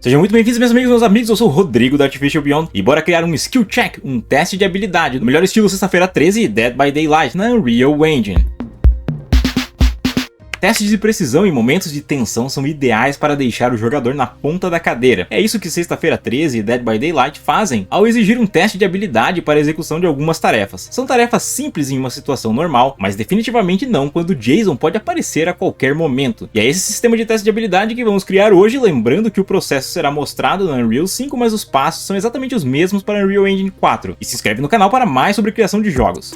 Sejam muito bem-vindos, meus amigos, eu sou o Rodrigo da Artificial Beyond e bora criar um Skill Check, um teste de habilidade, no melhor estilo sexta-feira 13 e Dead by Daylight na Unreal Engine. Testes de precisão em momentos de tensão são ideais para deixar o jogador na ponta da cadeira. É isso que Sexta-feira 13 e Dead by Daylight fazem ao exigir um teste de habilidade para a execução de algumas tarefas. São tarefas simples em uma situação normal, mas definitivamente não quando Jason pode aparecer a qualquer momento. E é esse sistema de teste de habilidade que vamos criar hoje, lembrando que o processo será mostrado na Unreal 5, mas os passos são exatamente os mesmos para a Unreal Engine 4. E se inscreve no canal para mais sobre criação de jogos.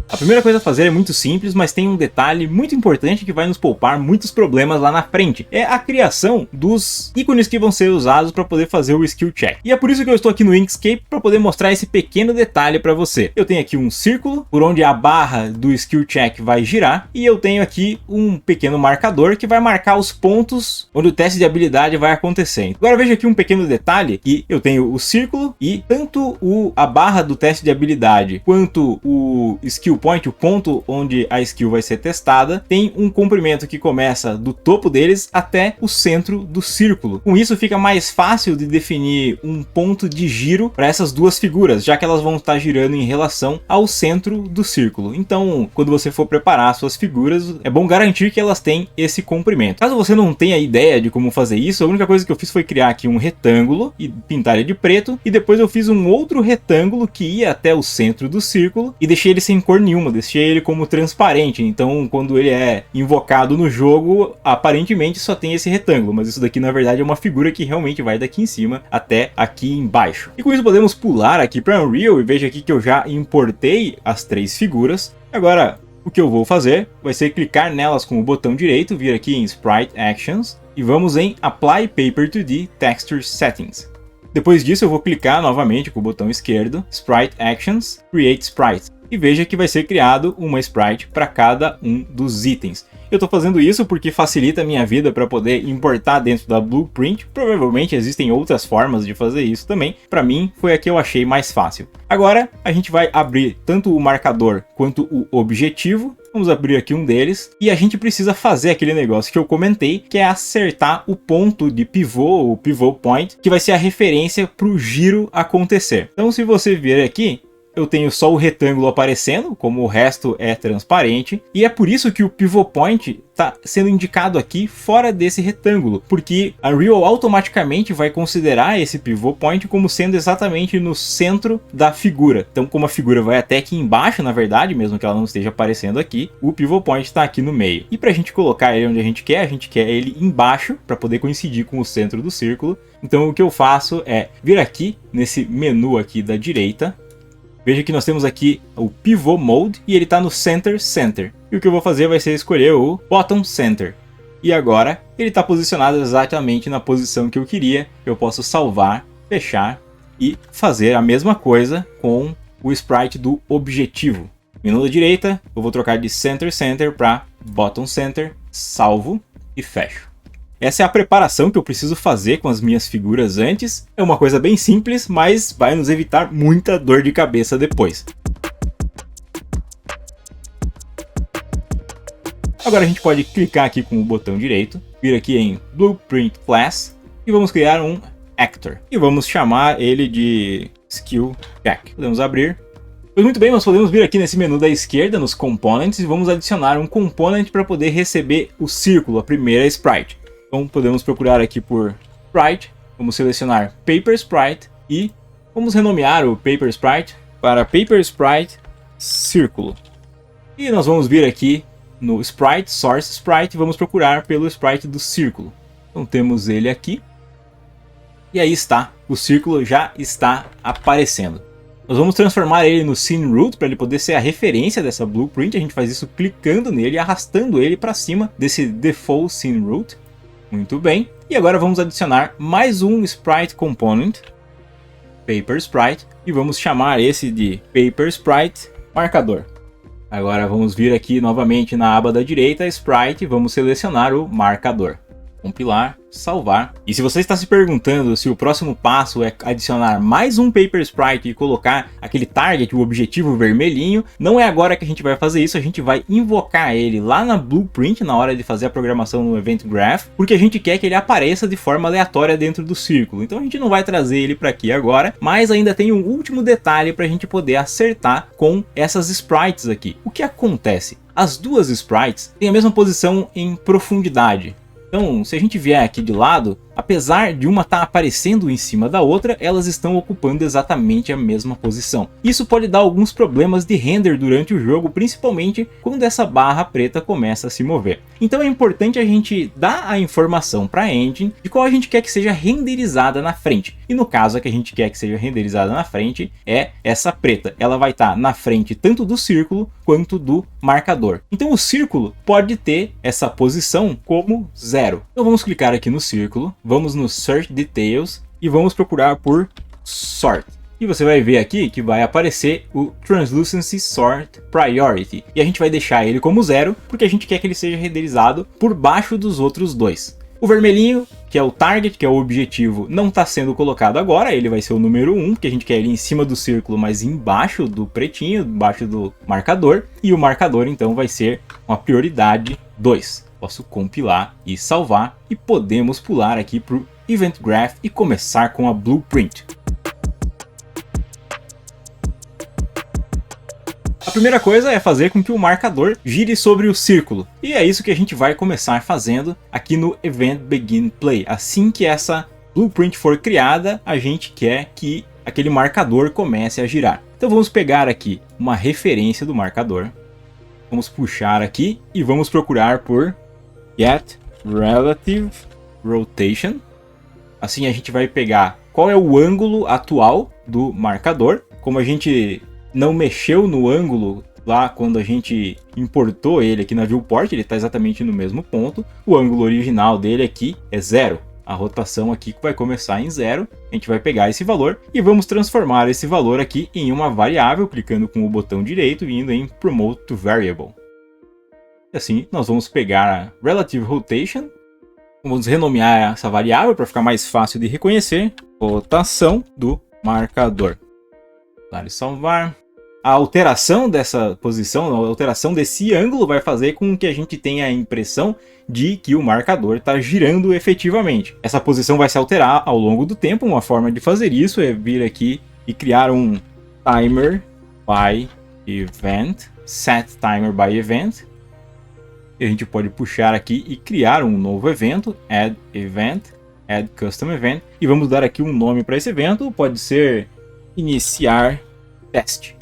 A primeira coisa a fazer é muito simples, mas tem um detalhe muito importante que vai nos poupar muitos problemas lá na frente. É a criação dos ícones que vão ser usados para poder fazer o Skill Check. E é por isso que eu estou aqui no Inkscape, para poder mostrar esse pequeno detalhe para você. Eu tenho aqui um círculo, por onde a barra do Skill Check vai girar, e eu tenho aqui um pequeno marcador que vai marcar os pontos onde o teste de habilidade vai acontecer. Agora veja aqui um pequeno detalhe, que eu tenho o círculo e tanto a barra do teste de habilidade quanto o Skill Point, o ponto onde a skill vai ser testada, tem um comprimento que começa do topo deles até o centro do círculo. Com isso fica mais fácil de definir um ponto de giro para essas duas figuras, já que elas vão estar girando em relação ao centro do círculo. Então, quando você for preparar suas figuras, é bom garantir que elas têm esse comprimento. Caso você não tenha ideia de como fazer isso, a única coisa que eu fiz foi criar aqui um retângulo e pintar ele de preto, e depois eu fiz um outro retângulo que ia até o centro do círculo e deixei ele sem cor nenhuma, deixei ele como transparente. Então quando ele é invocado no jogo, aparentemente só tem esse retângulo, mas isso daqui na verdade é uma figura que realmente vai daqui em cima até aqui embaixo. E com isso podemos pular aqui para Unreal e veja aqui que eu já importei as três figuras. Agora o que eu vou fazer vai ser clicar nelas com o botão direito, vir aqui em Sprite Actions e vamos em Apply Paper 2D Texture Settings. Depois disso eu vou clicar novamente com o botão esquerdo, Sprite Actions, Create Sprite. E veja que vai ser criado uma sprite para cada um dos itens. Eu estou fazendo isso porque facilita a minha vida para poder importar dentro da Blueprint. Provavelmente existem outras formas de fazer isso também. Para mim foi a que eu achei mais fácil. Agora a gente vai abrir tanto o marcador quanto o objetivo. Vamos abrir aqui um deles e a gente precisa fazer aquele negócio que eu comentei, que é acertar o ponto de pivô, o pivot point, que vai ser a referência para o giro acontecer. Então se você vir aqui, eu tenho só o retângulo aparecendo, como o resto é transparente, e é por isso que o pivot point está sendo indicado aqui fora desse retângulo, porque a Unreal automaticamente vai considerar esse pivot point como sendo exatamente no centro da figura. Então, como a figura vai até aqui embaixo, na verdade, mesmo que ela não esteja aparecendo aqui, o pivot point está aqui no meio. E para a gente colocar ele onde a gente quer ele embaixo, para poder coincidir com o centro do círculo. Então, o que eu faço é vir aqui nesse menu aqui da direita. Veja que nós temos aqui o Pivot Mode e ele está no Center. E o que eu vou fazer vai ser escolher o Bottom Center. E agora ele está posicionado exatamente na posição que eu queria. Eu posso salvar, fechar e fazer a mesma coisa com o sprite do objetivo. Menu da direita, eu vou trocar de Center para Bottom Center, salvo e fecho. Essa é a preparação que eu preciso fazer com as minhas figuras antes. É uma coisa bem simples, mas vai nos evitar muita dor de cabeça depois. Agora a gente pode clicar aqui com o botão direito, vir aqui em Blueprint Class e vamos criar um Actor. E vamos chamar ele de Skill Check. Podemos abrir. Pois muito bem, nós podemos vir aqui nesse menu da esquerda, nos Components, e vamos adicionar um Component para poder receber o círculo, a primeira sprite. Então podemos procurar aqui por Sprite, vamos selecionar Paper Sprite e vamos renomear o Paper Sprite para Paper Sprite Círculo. E nós vamos vir aqui no Sprite, Source Sprite, e vamos procurar pelo Sprite do círculo. Então temos ele aqui. E aí está, o círculo já está aparecendo. Nós vamos transformar ele no Scene Root para ele poder ser a referência dessa Blueprint. A gente faz isso clicando nele e arrastando ele para cima desse Default Scene Root. Muito bem, e agora vamos adicionar mais um Sprite Component, Paper Sprite, e vamos chamar esse de Paper Sprite Marcador. Agora vamos vir aqui novamente na aba da direita, Sprite, e vamos selecionar o marcador. compilar, salvar. E se você está se perguntando se o próximo passo é adicionar mais um Paper Sprite e colocar aquele target, o objetivo vermelhinho, não é agora que a gente vai fazer isso, a gente vai invocar ele lá na Blueprint na hora de fazer a programação no Event Graph, porque a gente quer que ele apareça de forma aleatória dentro do círculo. Então a gente não vai trazer ele para aqui agora, mas ainda tem um último detalhe para a gente poder acertar com essas sprites aqui. O que acontece? As duas sprites têm a mesma posição em profundidade. Então, se a gente vier aqui de lado, apesar de uma estar aparecendo em cima da outra, elas estão ocupando exatamente a mesma posição. Isso pode dar alguns problemas de render durante o jogo, principalmente quando essa barra preta começa a se mover. Então é importante a gente dar a informação para a engine de qual a gente quer que seja renderizada na frente. E no caso, a que a gente quer que seja renderizada na frente é essa preta. Ela vai estar na frente tanto do círculo quanto do marcador. Então o círculo pode ter essa posição como 0. Então vamos clicar aqui no círculo. Vamos no Search Details e vamos procurar por Sort. E você vai ver aqui que vai aparecer o Translucency Sort Priority. E a gente vai deixar ele como 0, porque a gente quer que ele seja renderizado por baixo dos outros dois. O vermelhinho, que é o target, que é o objetivo, não está sendo colocado agora, ele vai ser o número 1, porque a gente quer ele em cima do círculo, mas embaixo do pretinho, embaixo do marcador. E o marcador então vai ser uma prioridade 2. Posso compilar e salvar e podemos pular aqui para o Event Graph e começar com a Blueprint. A primeira coisa é fazer com que o marcador gire sobre o círculo. E é isso que a gente vai começar fazendo aqui no Event Begin Play. Assim que essa Blueprint for criada, a gente quer que aquele marcador comece a girar. Então vamos pegar aqui uma referência do marcador. Vamos puxar aqui e vamos procurar por Get Relative Rotation. Assim a gente vai pegar qual é o ângulo atual do marcador. Como a gente não mexeu no ângulo lá quando a gente importou ele aqui na viewport, ele está exatamente no mesmo ponto. O ângulo original dele aqui é 0. A rotação aqui vai começar em 0. A gente vai pegar esse valor e vamos transformar esse valor aqui em uma variável, clicando com o botão direito e indo em Promote to Variable. E assim nós vamos pegar a Relative Rotation. Vamos renomear essa variável para ficar mais fácil de reconhecer. Rotação do marcador. Dar e salvar. A alteração dessa posição, a alteração desse ângulo vai fazer com que a gente tenha a impressão de que o marcador está girando efetivamente. Essa posição vai se alterar ao longo do tempo. Uma forma de fazer isso é vir aqui e criar um Timer by Event, Set Timer by Event. E a gente pode puxar aqui e criar um novo evento, Add Event, Add Custom Event. E vamos dar aqui um nome para esse evento, pode ser Iniciar Teste.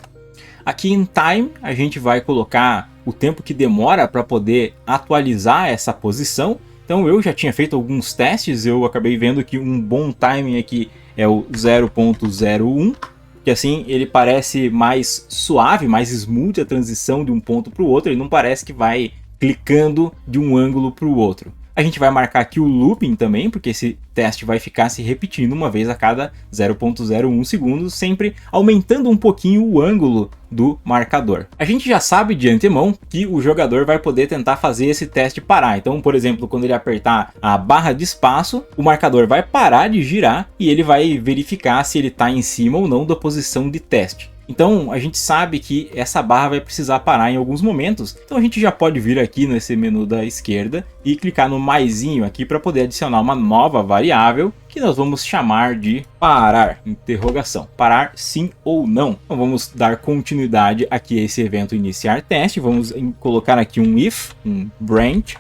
Aqui em Time a gente vai colocar o tempo que demora para poder atualizar essa posição. Então eu já tinha feito alguns testes, eu acabei vendo que um bom timing aqui é o 0.01, que assim ele parece mais suave, mais smooth a transição de um ponto para o outro, ele não parece que vai clicando de um ângulo para o outro. A gente vai marcar aqui o looping também, porque esse teste vai ficar se repetindo uma vez a cada 0.01 segundos, sempre aumentando um pouquinho o ângulo do marcador. A gente já sabe de antemão que o jogador vai poder tentar fazer esse teste parar. Então, por exemplo, quando ele apertar a barra de espaço, o marcador vai parar de girar e ele vai verificar se ele está em cima ou não da posição de teste. Então a gente sabe que essa barra vai precisar parar em alguns momentos. Então a gente já pode vir aqui nesse menu da esquerda e clicar no maisinho aqui para poder adicionar uma nova variável que nós vamos chamar de parar, interrogação. Parar sim ou não. Então vamos dar continuidade aqui a esse evento iniciar teste. Vamos colocar aqui um if, um branch.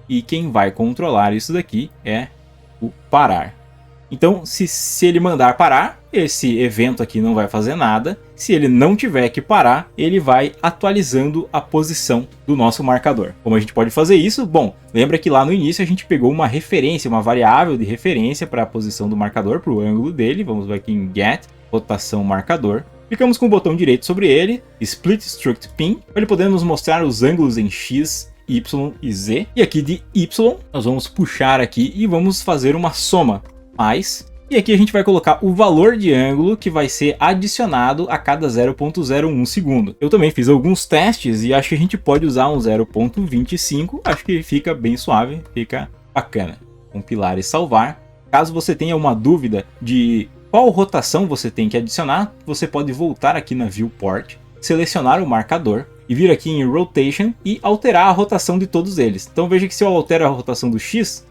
E quem vai controlar isso daqui é o parar. Então, se ele mandar parar, esse evento aqui não vai fazer nada. Se ele não tiver que parar, ele vai atualizando a posição do nosso marcador. Como a gente pode fazer isso? Bom, lembra que lá no início a gente pegou uma referência, uma variável de referência para a posição do marcador, para o ângulo dele. Vamos aqui em Get, rotação marcador. Clicamos com o botão direito sobre ele, Split Struct Pin, para ele poder nos mostrar os ângulos em X, Y e Z. E aqui de Y, nós vamos puxar aqui e vamos fazer uma soma. E aqui a gente vai colocar o valor de ângulo que vai ser adicionado a cada 0.01 segundo. Eu também fiz alguns testes e acho que a gente pode usar um 0.25, acho que fica bem suave, fica Bacana. Compilar e salvar. Caso você tenha uma dúvida de qual rotação você tem que adicionar, você pode voltar aqui na Viewport, selecionar o marcador e vir aqui em Rotation e alterar a rotação de todos eles. Então veja que se eu altero a rotação do X,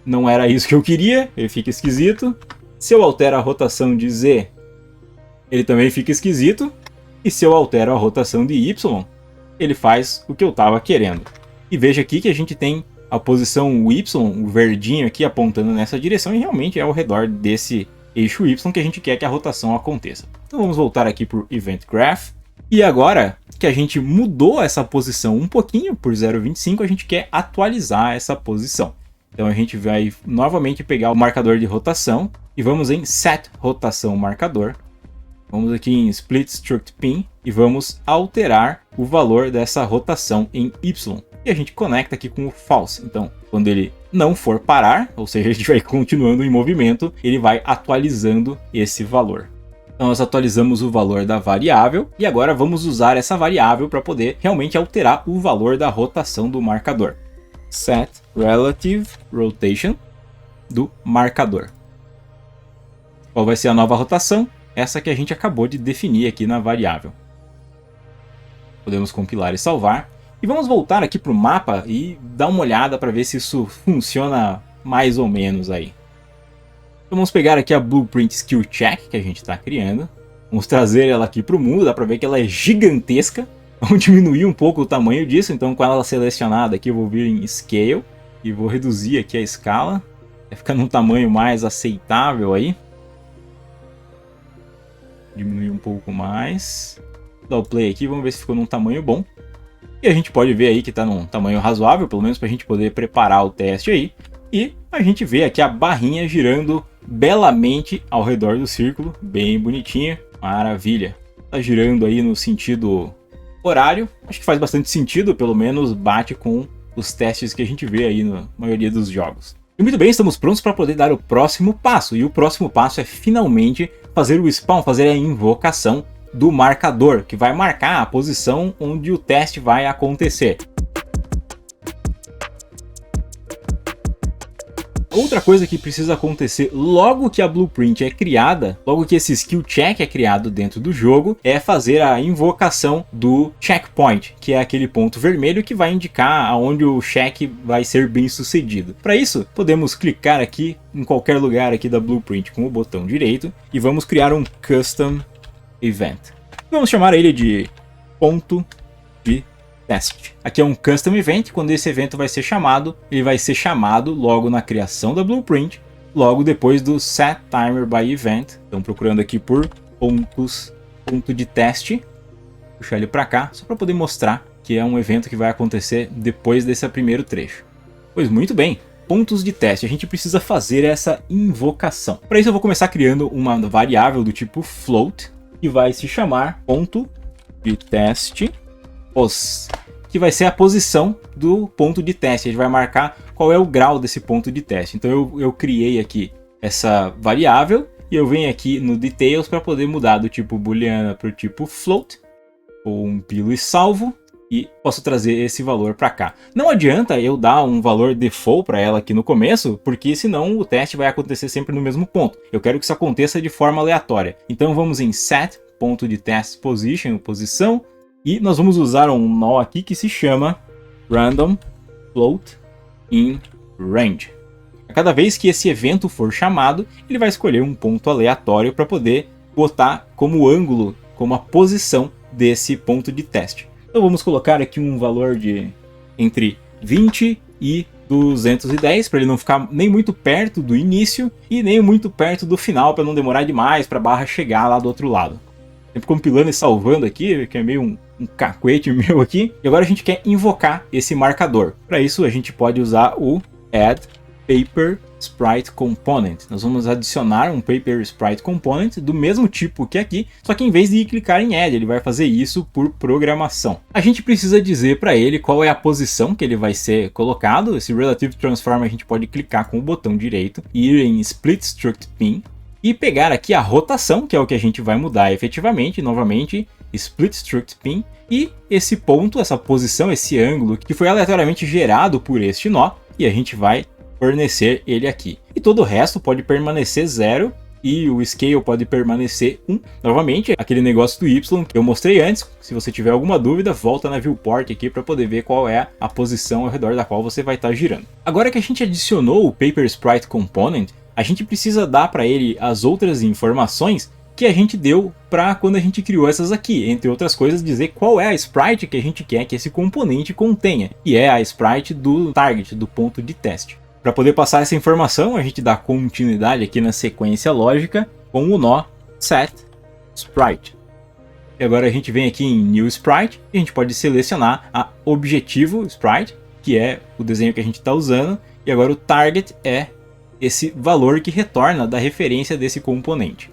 não era isso que eu queria, ele fica esquisito. Se eu altero a rotação de Z, ele também fica esquisito. E se eu altero a rotação de Y, ele faz o que eu estava querendo. E veja aqui que a gente tem a posição Y, o verdinho aqui apontando nessa direção, e realmente é ao redor desse eixo Y que a gente quer que a rotação aconteça. Então vamos voltar aqui para o Event Graph. E agora que a gente mudou essa posição um pouquinho por 0,25, a gente quer atualizar essa posição. Então a gente vai novamente pegar o marcador de rotação e vamos em Set Rotação Marcador. Vamos aqui em Split Struct Pin e vamos alterar o valor dessa rotação em Y. E a gente conecta aqui com o False. Então, quando ele não for parar, ou seja, a gente vai continuando em movimento, ele vai atualizando esse valor. Então nós atualizamos o valor da variável e agora vamos usar essa variável para poder realmente alterar o valor da rotação do marcador. Set Relative Rotation do marcador. Qual vai ser a nova rotação? Essa que a gente acabou de definir aqui na variável. Podemos compilar e salvar. E vamos voltar aqui para o mapa e dar uma olhada para ver se isso funciona mais ou menos aí. Então vamos pegar aqui a Blueprint Skill Check que a gente está criando. Vamos trazer ela aqui para o mundo, dá para ver que ela é gigantesca. Vamos diminuir um pouco o tamanho disso, então com ela selecionada aqui eu vou vir em Scale. E vou reduzir aqui a escala. Vai ficar num tamanho mais aceitável aí. Diminuir um pouco mais. Dá o play aqui, vamos ver se ficou num tamanho bom. E a gente pode ver aí que está num tamanho razoável, pelo menos para a gente poder preparar o teste aí. E a gente vê aqui a barrinha girando belamente ao redor do círculo, bem bonitinha, maravilha. Está girando aí no sentido horário, acho que faz bastante sentido, pelo menos bate com os testes que a gente vê aí na maioria dos jogos. E muito bem, estamos prontos para poder dar o próximo passo. E o próximo passo é finalmente fazer o spawn, fazer a invocação do marcador, que vai marcar a posição onde o teste vai acontecer. Outra coisa que precisa acontecer logo que a Blueprint é criada, logo que esse Skill Check é criado dentro do jogo, é fazer a invocação do Checkpoint, que é aquele ponto vermelho que vai indicar aonde o check vai ser bem sucedido. Para isso, podemos clicar aqui em qualquer lugar aqui da Blueprint com o botão direito e vamos criar um Custom Event. Vamos chamar ele de ponto de teste. Aqui é um Custom Event. Quando esse evento vai ser chamado, ele vai ser chamado logo na criação da Blueprint, logo depois do Set Timer by Event. Então procurando aqui por ponto de teste, puxar ele para cá, só para poder mostrar que é um evento que vai acontecer depois desse primeiro trecho. Pois muito bem, pontos de teste, a gente precisa fazer essa invocação. Para isso eu vou começar criando uma variável do tipo float, que vai se chamar ponto de teste os, que vai ser a posição do ponto de teste. A gente vai marcar qual é o grau desse ponto de teste. Então eu criei aqui essa variável e eu venho aqui no details para poder mudar do tipo booleana para o tipo float, compilo e salvo, e posso trazer esse valor para cá. Não adianta eu dar um valor default para ela aqui no começo, porque senão o teste vai acontecer sempre no mesmo ponto. Eu quero que isso aconteça de forma aleatória. Então vamos em set ponto de test position, posição, e nós vamos usar um nó aqui que se chama random float in range. A cada vez que esse evento for chamado, ele vai escolher um ponto aleatório para poder botar como ângulo, como a posição desse ponto de teste. Então vamos colocar aqui um valor de entre 20 e 210 para ele não ficar nem muito perto do início e nem muito perto do final, para não demorar demais para a barra chegar lá do outro lado. Sempre compilando e salvando aqui, que é meio um cacuete meu aqui. E agora a gente quer invocar esse marcador. Para isso a gente pode usar o Add Paper Sprite Component. Nós vamos adicionar um Paper Sprite Component do mesmo tipo que aqui, só que em vez de clicar em Add, ele vai fazer isso por programação. A gente precisa dizer para ele qual é a posição que ele vai ser colocado. Esse Relative Transform a gente pode clicar com o botão direito e ir em Split Struct Pin e pegar aqui a rotação, que é o que a gente vai mudar efetivamente, novamente, Split Struct Pin, e esse ponto, essa posição, esse ângulo, que foi aleatoriamente gerado por este nó, e a gente vai fornecer ele aqui. E todo o resto pode permanecer 0 e o scale pode permanecer 1. Novamente, aquele negócio do Y que eu mostrei antes. Se você tiver alguma dúvida, volta na viewport aqui para poder ver qual é a posição ao redor da qual você vai estar girando. Agora que a gente adicionou o Paper Sprite Component, a gente precisa dar para ele as outras informações que a gente deu para quando a gente criou essas aqui. Entre outras coisas, dizer qual é a sprite que a gente quer que esse componente contenha. E é a sprite do target, do ponto de teste. Para poder passar essa informação, a gente dá continuidade aqui na sequência lógica com o nó set sprite. E agora a gente vem aqui em New Sprite e a gente pode selecionar a objetivo sprite, que é o desenho que a gente está usando. E agora o target é esse valor que retorna da referência desse componente.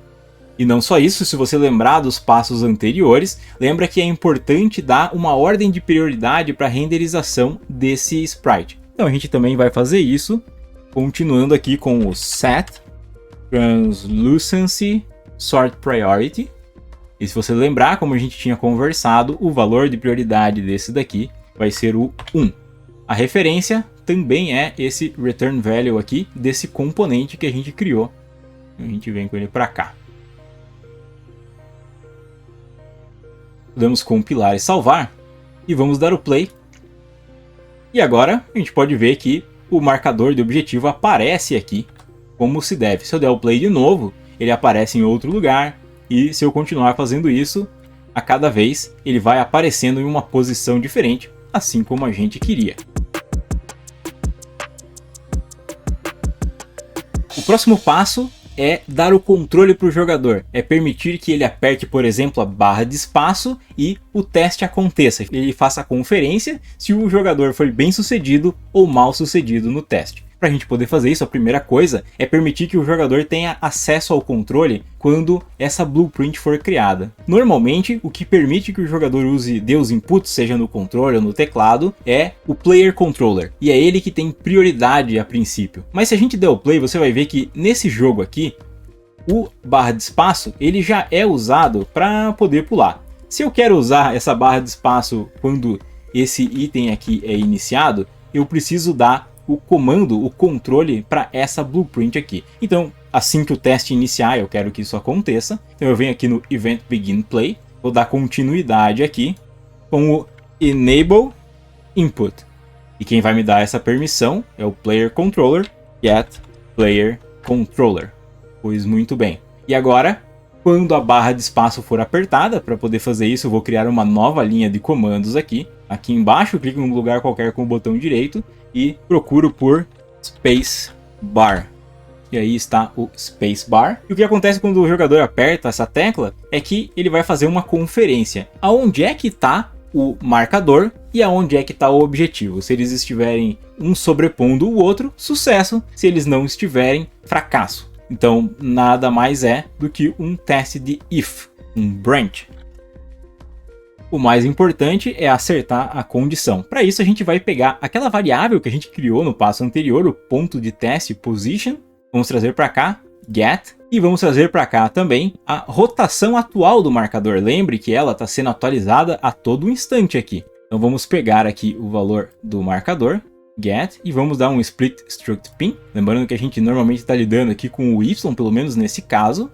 E não só isso, se você lembrar dos passos anteriores, lembra que é importante dar uma ordem de prioridade para a renderização desse sprite. Então a gente também vai fazer isso, continuando aqui com o set translucency sort priority. E se você lembrar, como a gente tinha conversado, o valor de prioridade desse daqui vai ser o 1. A referência também é esse return value aqui desse componente que a gente criou. A gente vem com ele para cá. Podemos compilar e salvar e vamos dar o play. E agora a gente pode ver que o marcador de objetivo aparece aqui como se deve. Se eu der o play de novo, ele aparece em outro lugar. E se eu continuar fazendo isso, a cada vez ele vai aparecendo em uma posição diferente, assim como a gente queria. O próximo passo é dar o controle para o jogador, é permitir que ele aperte, por exemplo, a barra de espaço e o teste aconteça. Ele faça a conferência se o jogador foi bem sucedido ou mal sucedido no teste. Para a gente poder fazer isso, a primeira coisa é permitir que o jogador tenha acesso ao controle quando essa blueprint for criada. Normalmente, o que permite que o jogador dê os inputs, seja no controle ou no teclado, é o Player Controller. E é ele que tem prioridade a princípio. Mas se a gente der o play, você vai ver que nesse jogo aqui, o barra de espaço ele já é usado para poder pular. Se eu quero usar essa barra de espaço quando esse item aqui é iniciado, eu preciso dar o comando, o controle para essa blueprint aqui. Então, assim que o teste iniciar, eu quero que isso aconteça. Então eu venho aqui no Event Begin Play, vou dar continuidade aqui com o Enable Input. E quem vai me dar essa permissão é o Player Controller, Get Player Controller. Pois muito bem. E agora, quando a barra de espaço for apertada, para poder fazer isso, eu vou criar uma nova linha de comandos aqui. Aqui embaixo, clico em um lugar qualquer com o botão direito e procuro por Space Bar. E aí está o Space Bar. E o que acontece quando o jogador aperta essa tecla é que ele vai fazer uma conferência. Aonde é que está o marcador e aonde é que está o objetivo. Se eles estiverem um sobrepondo o outro, sucesso. Se eles não estiverem, fracasso. Então nada mais é do que um teste de if, um branch. O mais importante é acertar a condição. Para isso a gente vai pegar aquela variável que a gente criou no passo anterior, o ponto de teste position. Vamos trazer para cá, get. E vamos trazer para cá também a rotação atual do marcador. Lembre que ela está sendo atualizada a todo instante aqui. Então vamos pegar aqui o valor do marcador, get, e vamos dar um split struct pin. Lembrando que a gente normalmente está lidando aqui com o y, pelo menos nesse caso.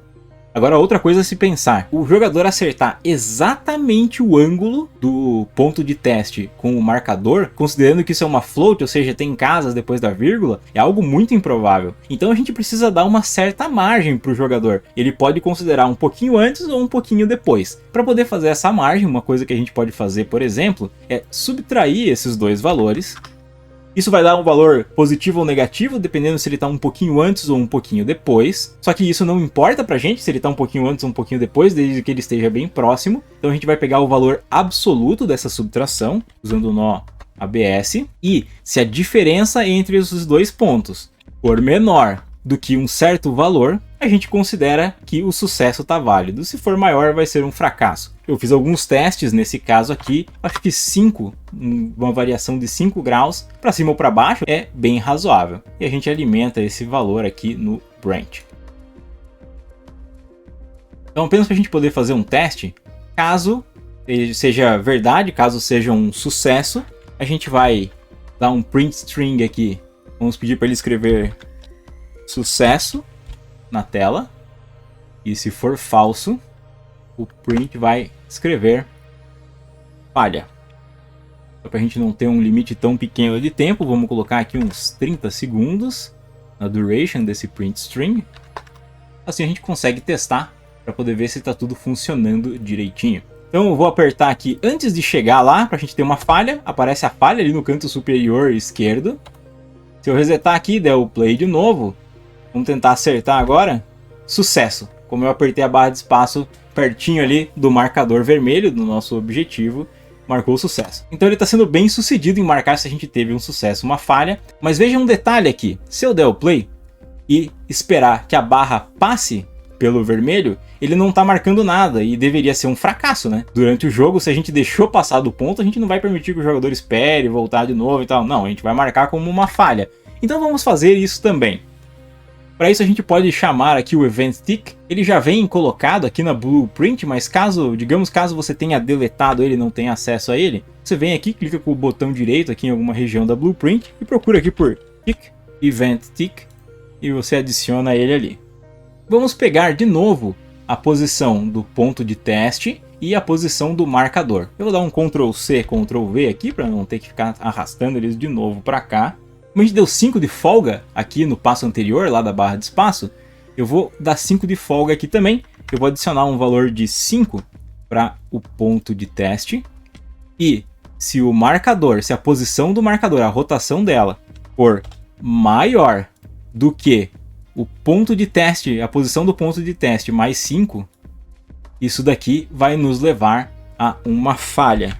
Agora outra coisa a se pensar, o jogador acertar exatamente o ângulo do ponto de teste com o marcador, considerando que isso é uma float, ou seja, tem casas depois da vírgula, é algo muito improvável. Então a gente precisa dar uma certa margem para o jogador. Ele pode considerar um pouquinho antes ou um pouquinho depois. Para poder fazer essa margem, uma coisa que a gente pode fazer, por exemplo, é subtrair esses dois valores. Isso vai dar um valor positivo ou negativo, dependendo se ele está um pouquinho antes ou um pouquinho depois. Só que isso não importa pra gente, se ele está um pouquinho antes ou um pouquinho depois, desde que ele esteja bem próximo. Então a gente vai pegar o valor absoluto dessa subtração, usando o nó ABS. E se a diferença entre esses dois pontos for menor do que um certo valor, a gente considera que o sucesso está válido. Se for maior, vai ser um fracasso. Eu fiz alguns testes nesse caso aqui, acho que 5, uma variação de 5 graus, para cima ou para baixo, é bem razoável. E a gente alimenta esse valor aqui no branch. Então apenas para a gente poder fazer um teste, caso seja verdade, caso seja um sucesso, a gente vai dar um print string aqui Vamos pedir para ele escrever sucesso na tela. E se for falso, o print vai escrever falha. Só para a gente não ter um limite tão pequeno de tempo, vamos colocar aqui uns 30 segundos na duration desse print string. Assim a gente consegue testar para poder ver se está tudo funcionando direitinho. Então eu vou apertar aqui antes de chegar lá, para a gente ter uma falha. Aparece a falha ali no canto superior esquerdo. Se eu resetar aqui e der o play de novo, vamos tentar acertar agora. Sucesso! Como eu apertei a barra de espaço pertinho ali do marcador vermelho do nosso objetivo, marcou o sucesso. Então ele está sendo bem sucedido em marcar se a gente teve um sucesso, uma falha. Mas veja um detalhe aqui. Se eu der o play e esperar que a barra passe pelo vermelho, ele não está marcando nada e deveria ser um fracasso, né? Durante o jogo, se a gente deixou passar do ponto, a gente não vai permitir que o jogador espere, voltar de novo e tal. Não, a gente vai marcar como uma falha. Então vamos fazer isso também. Para isso a gente pode chamar aqui o event tick. Ele já vem colocado aqui na blueprint, mas caso você tenha deletado ele, não tenha acesso a ele, você vem aqui, clica com o botão direito aqui em alguma região da blueprint e procura aqui por tick, event tick, e você adiciona ele ali. Vamos pegar de novo a posição do ponto de teste e a posição do marcador. Eu vou dar um Ctrl C, Ctrl V aqui para não ter que ficar arrastando eles de novo para cá. Como a gente deu 5 de folga aqui no passo anterior, lá da barra de espaço, eu vou dar 5 de folga aqui também. Eu vou adicionar um valor de 5 para o ponto de teste. E se o marcador, se a posição do marcador, a rotação dela, for maior do que o ponto de teste, a posição do ponto de teste mais 5, isso daqui vai nos levar a uma falha.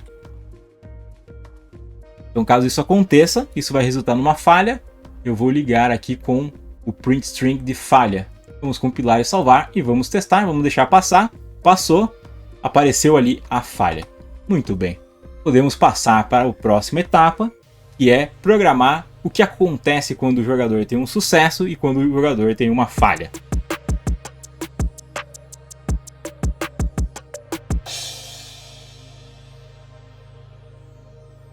Então caso isso aconteça, isso vai resultar numa falha. Eu vou ligar aqui com o print string de falha. Vamos compilar e salvar e vamos testar, vamos deixar passar. Passou, apareceu ali a falha. Muito bem. Podemos passar para a próxima etapa, que é programar o que acontece quando o jogador tem um sucesso e quando o jogador tem uma falha.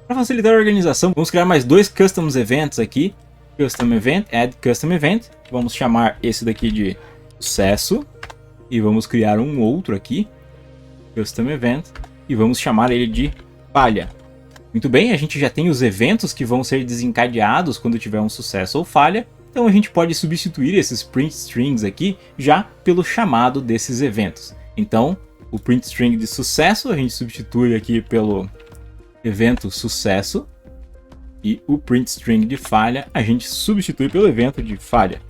Para facilitar a organização, vamos criar mais dois Custom Events aqui. Custom Event, Add Custom Event. Vamos chamar esse daqui de sucesso. E vamos criar um outro aqui, Custom Event. E vamos chamar ele de falha. Muito bem, a gente já tem os eventos que vão ser desencadeados quando tiver um sucesso ou falha. Então a gente pode substituir esses print strings aqui já pelo chamado desses eventos. Então o print string de sucesso a gente substitui aqui pelo evento sucesso. E o print string de falha a gente substitui pelo evento de falha.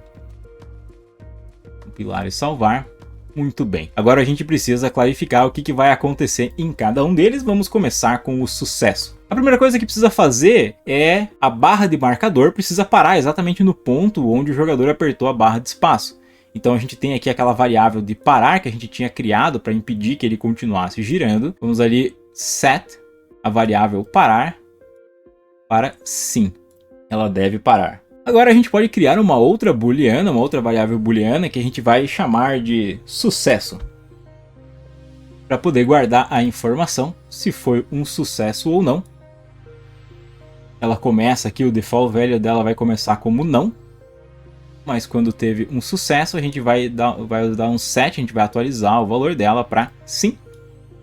Compilar e salvar. Muito bem. Agora a gente precisa clarificar o que vai acontecer em cada um deles. Vamos começar com o sucesso. A primeira coisa que precisa fazer é a barra de marcador precisa parar exatamente no ponto onde o jogador apertou a barra de espaço. Então a gente tem aqui aquela variável de parar que a gente tinha criado para impedir que ele continuasse girando. Vamos ali set a variável parar para sim. Ela deve parar. Agora a gente pode criar uma outra booleana, uma outra variável booleana que a gente vai chamar de sucesso. Para poder guardar a informação se foi um sucesso ou não. Ela começa aqui, o default value dela vai começar como não. Mas quando teve um sucesso a gente vai dar um set, a gente vai atualizar o valor dela para sim,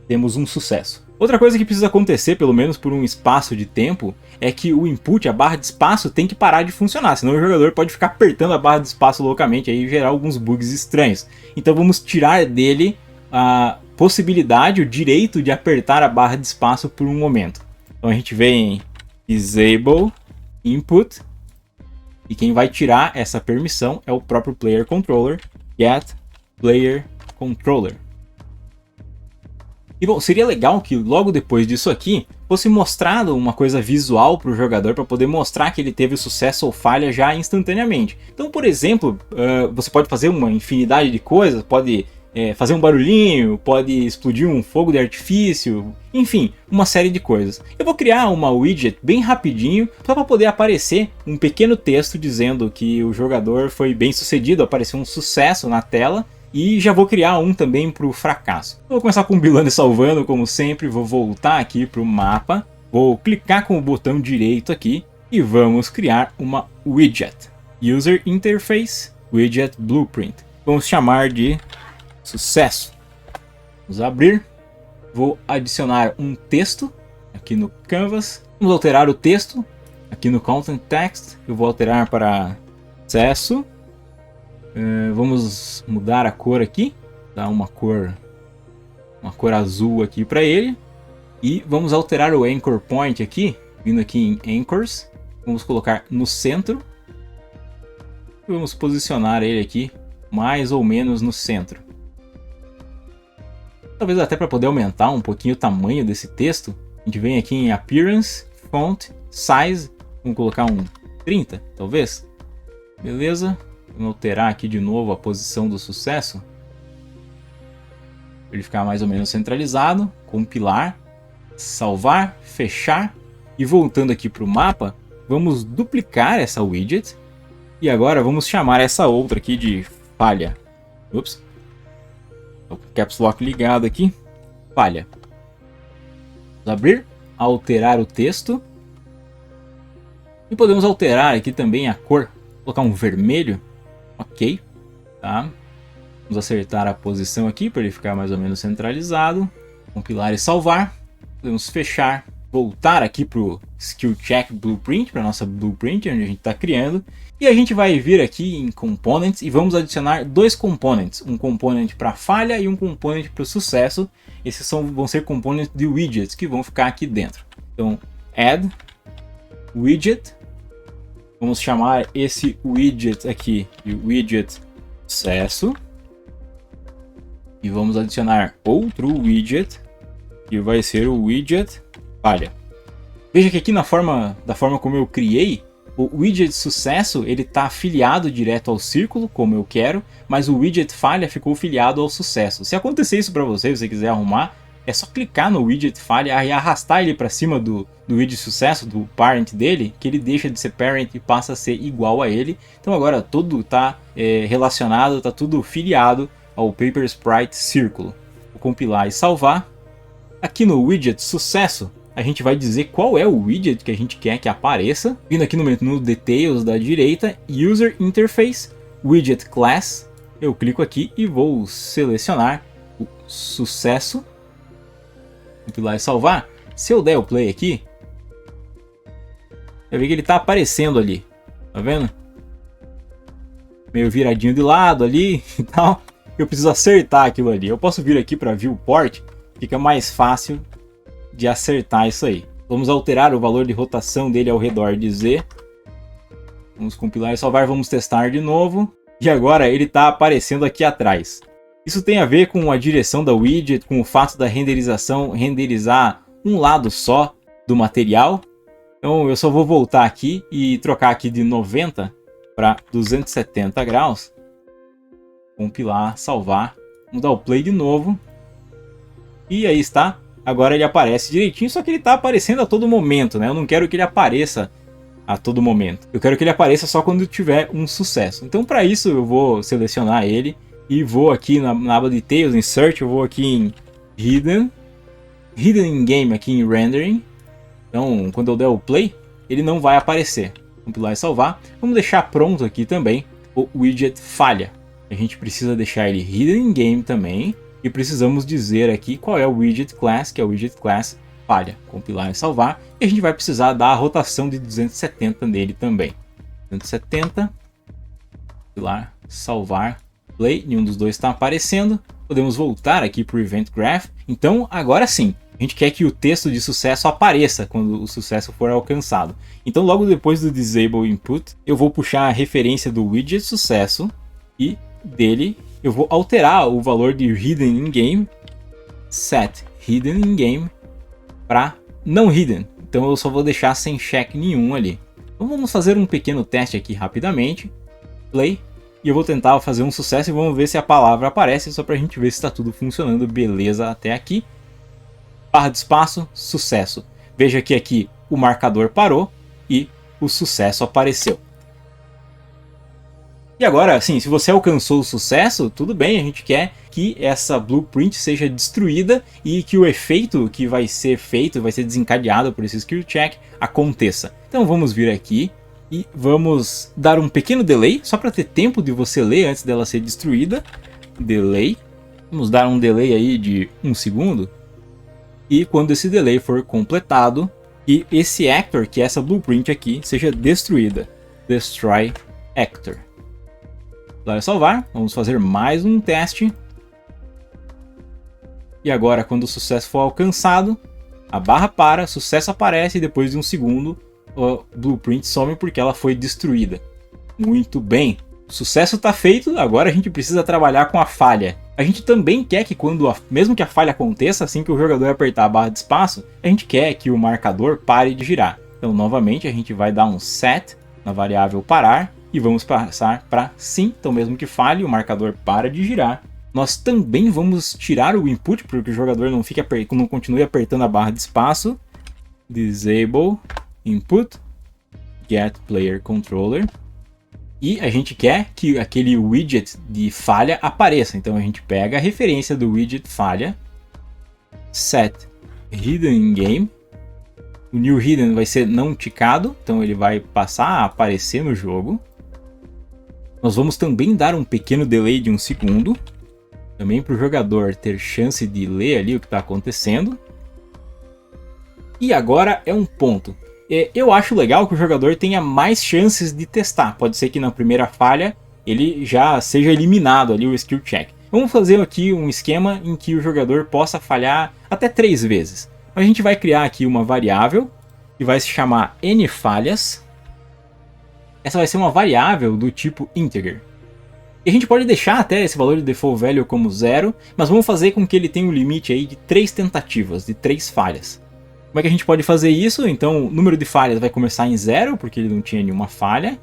temos um sucesso. Outra coisa que precisa acontecer, pelo menos por um espaço de tempo, é que o input, a barra de espaço, tem que parar de funcionar, senão o jogador pode ficar apertando a barra de espaço loucamente e gerar alguns bugs estranhos. Então vamos tirar dele a possibilidade, o direito de apertar a barra de espaço por um momento. Então a gente vem em Disable Input, e quem vai tirar essa permissão é o próprio Player Controller, Get Player Controller. E bom, seria legal que logo depois disso aqui fosse mostrado uma coisa visual para o jogador para poder mostrar que ele teve sucesso ou falha já instantaneamente. Então, por exemplo, você pode fazer uma infinidade de coisas, pode fazer um barulhinho, pode explodir um fogo de artifício, enfim, uma série de coisas. Eu vou criar uma widget bem rapidinho, só para poder aparecer um pequeno texto dizendo que o jogador foi bem sucedido, apareceu um sucesso na tela. E já vou criar um também para o fracasso. Eu vou começar compilando e salvando, como sempre. Vou voltar aqui para o mapa. Vou clicar com o botão direito aqui. E vamos criar uma widget. User Interface Widget Blueprint. Vamos chamar de sucesso. Vamos abrir. Vou adicionar um texto aqui no Canvas. Vamos alterar o texto aqui no Content Text. Eu vou alterar para sucesso. Vamos mudar a cor aqui. Dar uma cor azul aqui para ele. E vamos alterar o Anchor Point aqui. Vindo aqui em Anchors. Vamos colocar no centro. E vamos posicionar ele aqui mais ou menos no centro. Talvez até para poder aumentar um pouquinho o tamanho desse texto. A gente vem aqui em Appearance, Font, Size. Vamos colocar um 30, talvez. Beleza. Vamos alterar aqui de novo a posição do sucesso. Para ele ficar mais ou menos centralizado. Compilar. Salvar. Fechar. E voltando aqui para o mapa, vamos duplicar essa widget. E agora vamos chamar essa outra aqui de falha. Ups. O Caps Lock ligado aqui. Falha. Vamos abrir. Alterar o texto. E podemos alterar aqui também a cor. Vou colocar um vermelho. Ok. Tá. Vamos acertar a posição aqui para ele ficar mais ou menos centralizado. Compilar e salvar. Podemos fechar. Voltar aqui para o Skill Check Blueprint, para a nossa Blueprint, onde a gente está criando. E a gente vai vir aqui em Components e vamos adicionar dois components. Um component para falha e um component para o sucesso. Esses vão ser components de widgets que vão ficar aqui dentro. Então, Add Widget. Vamos chamar esse widget aqui de Widget Sucesso. E vamos adicionar outro widget, que vai ser o Widget Falha. Veja que aqui da forma como eu criei, o widget sucesso ele está afiliado direto ao círculo, como eu quero, mas o widget falha ficou afiliado ao sucesso. Se acontecer isso para você, se você quiser arrumar, é só clicar no widget falha e arrastar ele para cima do widget sucesso, do parent dele, que ele deixa de ser parent e passa a ser igual a ele. Então agora tudo está relacionado, está tudo filiado ao Paper Sprite Círculo. Vou compilar e salvar. Aqui no widget sucesso, a gente vai dizer qual é o widget que a gente quer que apareça. Vindo aqui no menu Details da direita, User Interface, Widget Class. Eu clico aqui e vou selecionar o sucesso. Compilar e salvar. Se eu der o play aqui, vai ver que ele está aparecendo ali. Tá vendo? Meio viradinho de lado ali e tal. Eu preciso acertar aquilo ali. Eu posso vir aqui para Viewport. Fica mais fácil de acertar isso aí. Vamos alterar o valor de rotação dele ao redor de Z. Vamos compilar e salvar, vamos testar de novo. E agora ele está aparecendo aqui atrás. Isso tem a ver com a direção da widget, com o fato da renderização renderizar um lado só do material. Então eu só vou voltar aqui e trocar aqui de 90 para 270 graus. Compilar, salvar. Vamos dar o play de novo. E aí está. Agora ele aparece direitinho, só que ele está aparecendo a todo momento, né? Eu não quero que ele apareça a todo momento. Eu quero que ele apareça só quando tiver um sucesso. Então para isso eu vou selecionar ele e vou aqui na aba Details, em Search, eu vou aqui em Hidden in Game, aqui em Rendering. Então quando eu der o Play, ele não vai aparecer. Compilar e salvar. Vamos deixar pronto aqui também o widget falha. A gente precisa deixar ele Hidden in Game também. E precisamos dizer aqui qual é o widget class, que é o widget class falha. Compilar e salvar. E a gente vai precisar dar a rotação de 270 nele também. 270. Compilar, salvar, play. Nenhum dos dois está aparecendo. Podemos voltar aqui para o Event Graph. Então agora sim, a gente quer que o texto de sucesso apareça quando o sucesso for alcançado. Então logo depois do Disable Input, eu vou puxar a referência do widget sucesso e dele eu vou alterar o valor de Hidden in Game, set Hidden in Game, para não Hidden. Então eu só vou deixar sem check nenhum ali. Então vamos fazer um pequeno teste aqui rapidamente. Play. E eu vou tentar fazer um sucesso e vamos ver se a palavra aparece, só para a gente ver se está tudo funcionando. Beleza até aqui. Barra de espaço, sucesso. Veja que aqui o marcador parou e o sucesso apareceu. E agora, assim, se você alcançou o sucesso, tudo bem, a gente quer que essa blueprint seja destruída e que o efeito que vai ser feito, vai ser desencadeado por esse skill check, aconteça. Então vamos vir aqui E vamos dar um pequeno delay, só para ter tempo de você ler antes dela ser destruída. Delay. Vamos dar um delay aí de 1 segundo. E quando esse delay for completado, e esse actor, que é essa blueprint aqui, seja destruída. Destroy actor. Dar salvar. Vamos fazer mais um teste. E agora, quando o sucesso for alcançado, a barra para, sucesso aparece e depois de 1 segundo, a blueprint some porque ela foi destruída. Muito bem. O sucesso está feito, agora a gente precisa trabalhar com a falha. A gente também quer que mesmo que a falha aconteça, assim que o jogador apertar a barra de espaço, a gente quer que o marcador pare de girar. Então, novamente, a gente vai dar um set na variável parar e vamos passar para sim. Então, mesmo que falhe, o marcador para de girar. Nós também vamos tirar o input para que o jogador não continue apertando a barra de espaço. Disable input get player controller. E a gente quer que aquele widget de falha apareça. Então a gente pega a referência do widget falha, set hidden in game. O new hidden vai ser não ticado, então ele vai passar a aparecer no jogo. Nós vamos também dar um pequeno delay de 1 segundo, também para o jogador ter chance de ler ali o que está acontecendo. E agora é um ponto. Eu acho legal que o jogador tenha mais chances de testar. Pode ser que na primeira falha ele já seja eliminado ali o skill check. Vamos fazer aqui um esquema em que o jogador possa falhar até 3 vezes. A gente vai criar aqui uma variável que vai se chamar nFalhas. Essa vai ser uma variável do tipo integer. E a gente pode deixar até esse valor de default value como 0, mas vamos fazer com que ele tenha um limite aí de 3 tentativas, de 3 falhas. Como é que a gente pode fazer isso? Então o número de falhas vai começar em 0, porque ele não tinha nenhuma falha.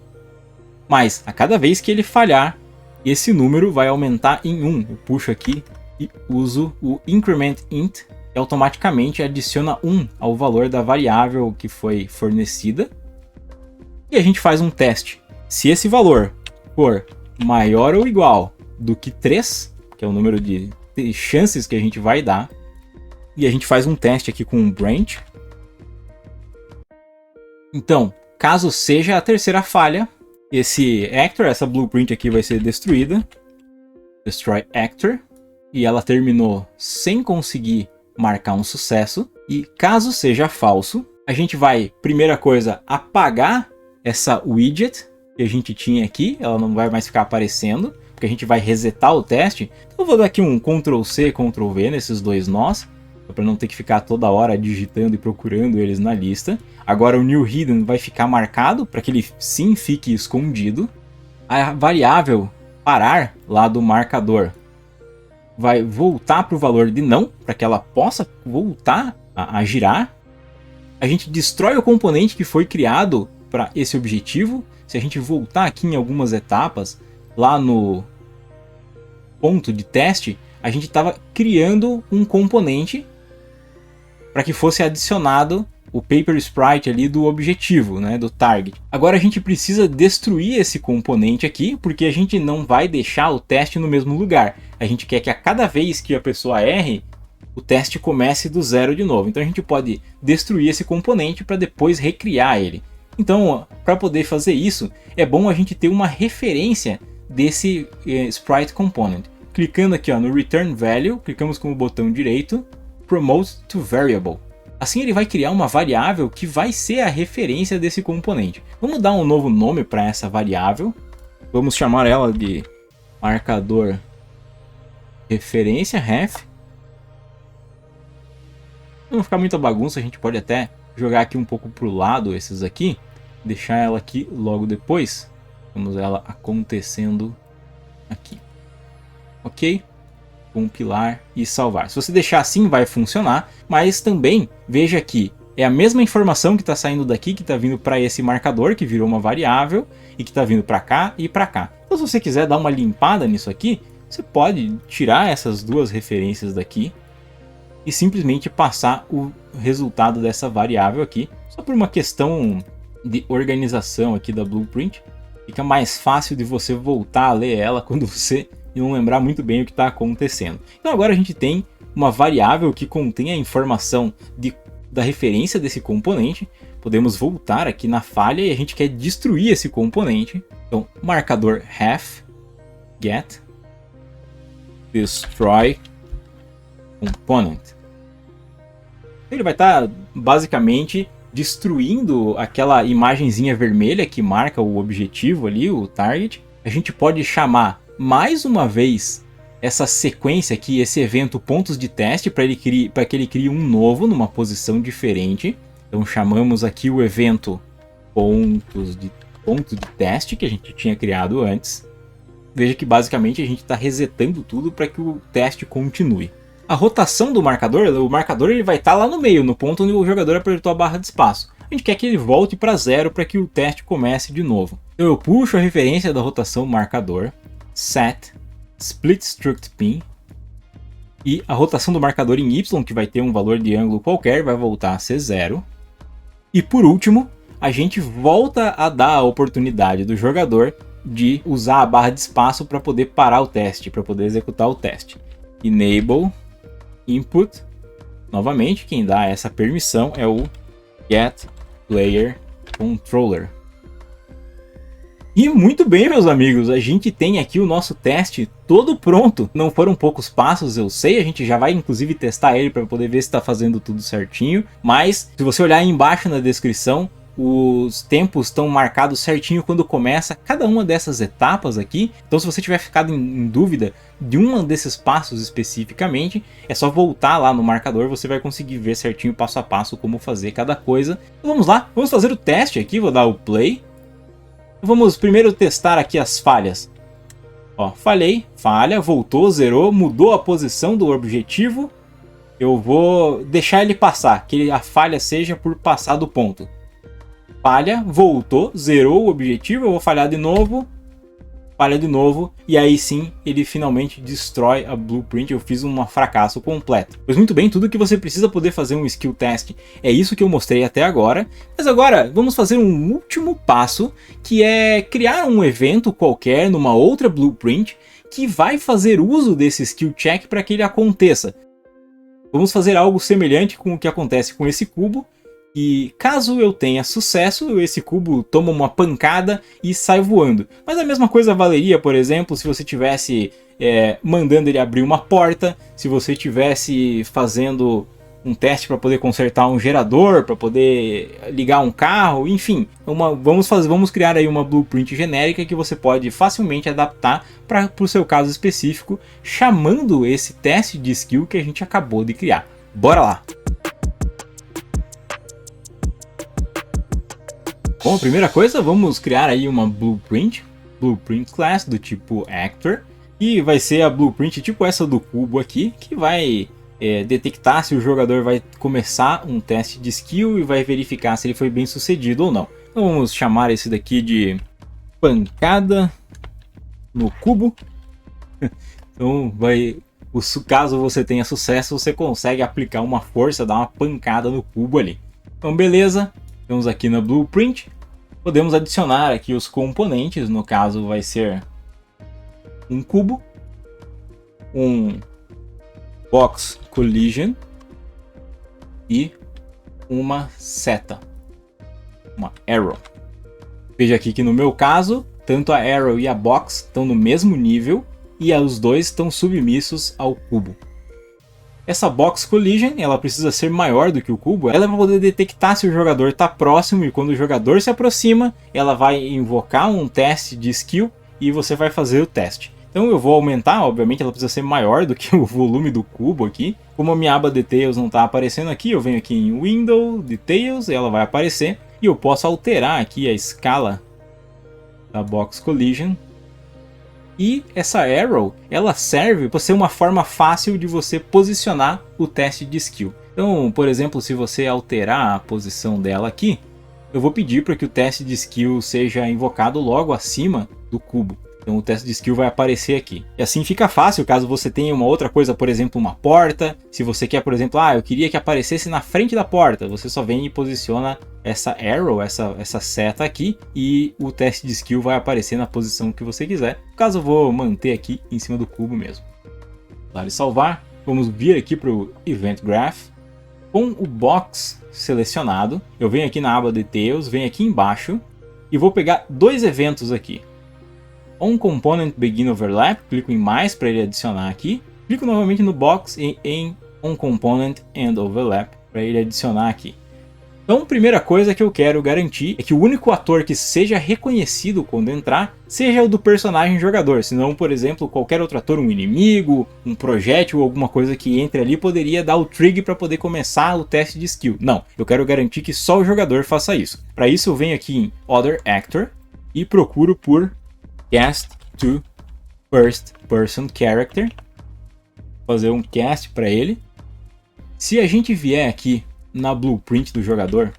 Mas a cada vez que ele falhar, esse número vai aumentar em 1. Eu puxo aqui e uso o increment int, que automaticamente adiciona 1 ao valor da variável que foi fornecida. E a gente faz um teste. Se esse valor for maior ou igual do que 3, que é o número de chances que a gente vai dar, e a gente faz um teste aqui com um branch. Então, caso seja a terceira falha, esse actor, essa blueprint aqui vai ser destruída. Destroy actor. E ela terminou sem conseguir marcar um sucesso. E caso seja falso, a gente vai, primeira coisa, apagar essa widget que a gente tinha aqui. Ela não vai mais ficar aparecendo, porque a gente vai resetar o teste. Então eu vou dar aqui um Ctrl+C, Ctrl+V nesses dois nós, para não ter que ficar toda hora digitando e procurando eles na lista. Agora o new hidden vai ficar marcado para que ele sim fique escondido. A variável parar lá do marcador vai voltar para o valor de não, para que ela possa voltar a girar. A gente destrói o componente que foi criado para esse objetivo. Se a gente voltar aqui em algumas etapas, lá no ponto de teste, a gente estava criando um componente para que fosse adicionado o paper sprite ali do objetivo, né, do target. Agora a gente precisa destruir esse componente aqui, porque a gente não vai deixar o teste no mesmo lugar. A gente quer que a cada vez que a pessoa erre, o teste comece do zero de novo. Então a gente pode destruir esse componente para depois recriar ele. Então, para poder fazer isso, é bom a gente ter uma referência desse sprite component. Clicando aqui no return value, clicamos com o botão direito, promote to variable. Assim ele vai criar uma variável que vai ser a referência desse componente. Vamos dar um novo nome para essa variável. Vamos chamar ela de marcador referência, ref. Não ficar muita bagunça, a gente pode até jogar aqui um pouco para o lado esses aqui. Deixar ela aqui logo depois. Vamos ela acontecendo aqui. Ok? Compilar e salvar. Se você deixar assim vai funcionar, mas também veja que é a mesma informação que está saindo daqui, que está vindo para esse marcador, que virou uma variável, e que está vindo para cá e para cá. Então se você quiser dar uma limpada nisso aqui, você pode tirar essas duas referências daqui e simplesmente passar o resultado dessa variável aqui, só por uma questão de organização aqui da blueprint. Fica mais fácil de você voltar a ler ela quando você não lembrar muito bem o que está acontecendo. Então agora a gente tem uma variável que contém a informação da referência desse componente. podemos voltar aqui na falha e a gente quer destruir esse componente. Então, marcador half, get, destroy component. Ele vai estar basicamente destruindo aquela imagenzinha vermelha que marca o objetivo ali, o target. A gente pode chamar mais uma vez essa sequência aqui, esse evento pontos de teste, para que ele crie um novo numa posição diferente. Então chamamos aqui o evento ponto de teste que a gente tinha criado antes. Veja que basicamente a gente está resetando tudo para que o teste continue. A rotação do marcador, o marcador ele vai estar lá no meio, no ponto onde o jogador apertou a barra de espaço. A gente quer que ele volte para 0 para que o teste comece de novo. Então eu puxo a referência da rotação marcador, set, split struct pin, e a rotação do marcador em Y, que vai ter um valor de ângulo qualquer, vai voltar a ser 0. E por último, a gente volta a dar a oportunidade do jogador de usar a barra de espaço para poder parar o teste, para poder executar o teste. Enable input. Novamente, quem dá essa permissão é o getPlayerController. E muito bem, meus amigos, a gente tem aqui o nosso teste todo pronto. Não foram poucos passos, eu sei, a gente já vai inclusive testar ele para poder ver se está fazendo tudo certinho. Mas se você olhar aí embaixo na descrição, os tempos estão marcados certinho quando começa cada uma dessas etapas aqui. Então se você tiver ficado em dúvida de um desses passos especificamente, é só voltar lá no marcador, você vai conseguir ver certinho passo a passo como fazer cada coisa. Então vamos lá, vamos fazer o teste aqui, vou dar o play. Vamos primeiro testar aqui as falhas. Ó, falhei, falha, voltou, zerou, mudou a posição do objetivo. Eu vou deixar ele passar, que a falha seja por passar do ponto. Falha, voltou, zerou o objetivo, eu vou falhar de novo, falha de novo, e aí sim ele finalmente destrói a blueprint. Eu fiz um fracasso completo. Pois muito bem, tudo que você precisa poder fazer um skill test é isso que eu mostrei até agora. Mas agora vamos fazer um último passo, que é criar um evento qualquer numa outra blueprint que vai fazer uso desse skill check para que ele aconteça. Vamos fazer algo semelhante com o que acontece com esse cubo. E caso eu tenha sucesso, esse cubo toma uma pancada e sai voando. Mas a mesma coisa valeria, por exemplo, se você estivesse mandando ele abrir uma porta, se você estivesse fazendo um teste para poder consertar um gerador, para poder ligar um carro, enfim. Vamos criar aí uma blueprint genérica que você pode facilmente adaptar para o seu caso específico, chamando esse teste de skill que a gente acabou de criar. Bora lá! Bom, a primeira coisa, vamos criar aí uma blueprint class do tipo actor, e vai ser a blueprint tipo essa do cubo aqui, que vai detectar se o jogador vai começar um teste de skill e vai verificar se ele foi bem sucedido ou não. Então vamos chamar esse daqui de pancada no cubo. Então caso você tenha sucesso, você consegue aplicar uma força, dar uma pancada no cubo ali. Então beleza. Estamos aqui na blueprint, podemos adicionar aqui os componentes, no caso vai ser um cubo, um box collision e uma seta, uma arrow. Veja aqui que no meu caso, tanto a arrow e a box estão no mesmo nível e os dois estão submissos ao cubo. Essa Box Collision, ela precisa ser maior do que o cubo, ela vai poder detectar se o jogador está próximo, e quando o jogador se aproxima, ela vai invocar um teste de skill e você vai fazer o teste. Então eu vou aumentar, obviamente ela precisa ser maior do que o volume do cubo aqui. Como a minha aba Details não está aparecendo aqui, eu venho aqui em Window, Details, e ela vai aparecer. E eu posso alterar aqui a escala da Box Collision. E essa arrow, ela serve para ser uma forma fácil de você posicionar o teste de skill. Então, por exemplo, se você alterar a posição dela aqui, eu vou pedir para que o teste de skill seja invocado logo acima do cubo. Então o teste de skill vai aparecer aqui. E assim fica fácil caso você tenha uma outra coisa, por exemplo, uma porta. Se você quer, por exemplo, eu queria que aparecesse na frente da porta. Você só vem e posiciona essa arrow, essa seta aqui, e o teste de skill vai aparecer na posição que você quiser. No caso eu vou manter aqui em cima do cubo mesmo. Para salvar, vamos vir aqui para o Event Graph. Com o Box selecionado, eu venho aqui na aba Details, venho aqui embaixo e vou pegar dois eventos aqui. On Component Begin Overlap, clico em mais para ele adicionar aqui. Clico novamente no box e em On Component End Overlap para ele adicionar aqui. Então, a primeira coisa que eu quero garantir é que o único ator que seja reconhecido quando entrar seja o do personagem jogador. Senão, por exemplo, qualquer outro ator, um inimigo, um projétil ou alguma coisa que entre ali poderia dar o trigger para poder começar o teste de skill. Não, eu quero garantir que só o jogador faça isso. Para isso eu venho aqui em Other Actor e procuro por Cast to First Person Character. Fazer um cast para ele. Se a gente vier aqui na blueprint do jogador,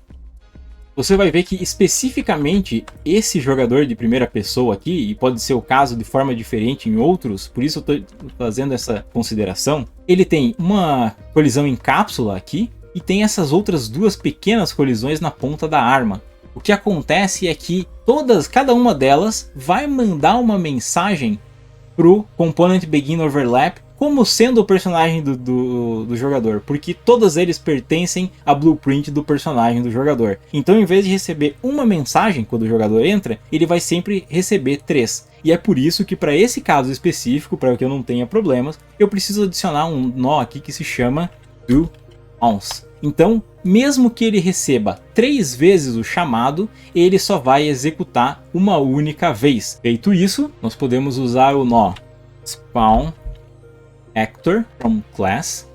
você vai ver que especificamente esse jogador de primeira pessoa aqui, e pode ser o caso de forma diferente em outros, por isso eu estou fazendo essa consideração, ele tem uma colisão em cápsula aqui e tem essas outras duas pequenas colisões na ponta da arma. O que acontece é que cada uma delas vai mandar uma mensagem pro Component Begin Overlap como sendo o personagem do jogador, porque todos eles pertencem à blueprint do personagem do jogador. Então, em vez de receber uma mensagem quando o jogador entra, ele vai sempre receber 3. E é por isso que para esse caso específico, para que eu não tenha problemas, eu preciso adicionar um nó aqui que se chama do once. Então, mesmo que ele receba 3 vezes o chamado, ele só vai executar uma única vez. Feito isso, nós podemos usar o nó spawn actor from class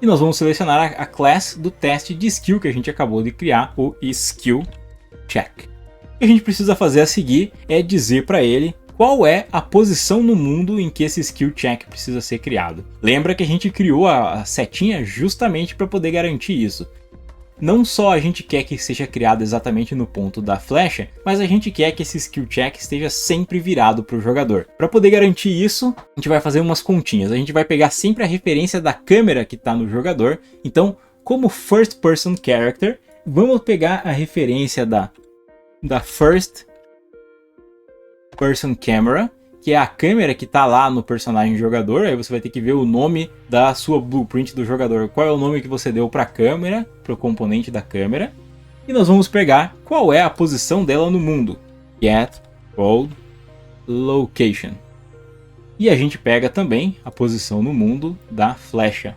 e nós vamos selecionar a class do teste de skill que a gente acabou de criar, o skill check. O que a gente precisa fazer a seguir é dizer para ele qual é a posição no mundo em que esse skill check precisa ser criado. Lembra que a gente criou a setinha justamente para poder garantir isso. Não só a gente quer que seja criado exatamente no ponto da flecha, mas a gente quer que esse skill check esteja sempre virado para o jogador. Para poder garantir isso, a gente vai fazer umas continhas. A gente vai pegar sempre a referência da câmera que está no jogador. Então, como First Person Character, vamos pegar a referência da First Person Camera, que é a câmera que está lá no personagem jogador. Aí você vai ter que ver o nome da sua blueprint do jogador. Qual é o nome que você deu para a câmera, para o componente da câmera. E nós vamos pegar qual é a posição dela no mundo. Get World Location. E a gente pega também a posição no mundo da flecha.